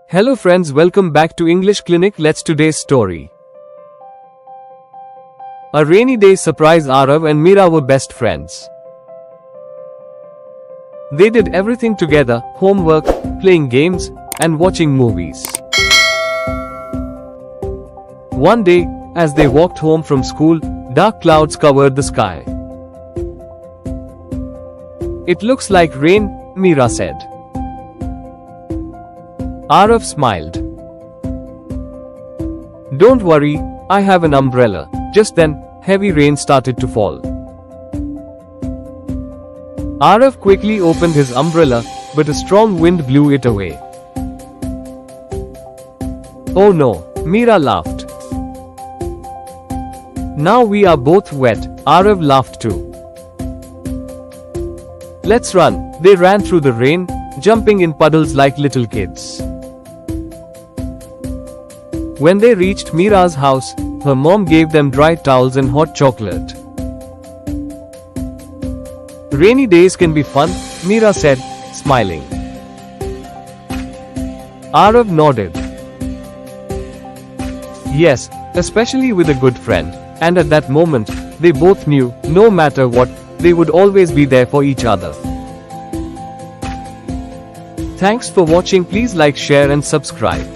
Hello friends, welcome back to English Clinic. Let's today's story. A rainy day, Surprise Arav and Meera were best friends. They did everything together: homework, playing games, and watching movies. One day, as they walked home from school, dark clouds covered the sky. "It looks like rain," Meera said. Arav smiled. "Don't worry, I have an umbrella." Just then, heavy rain started to fall. Arav quickly opened his umbrella, but a strong wind blew it away. "Oh no," Meera laughed. "Now we are both wet," Arav laughed too. "Let's run." They ran through the rain, jumping in puddles like little kids. When they reached Meera's house, her mom gave them dry towels and hot chocolate. "Rainy days can be fun," Meera said, smiling. Arav nodded. "Yes, especially with a good friend." And at that moment, they both knew, no matter what, they would always be there for each other. Thanks for watching. Please like, share and subscribe.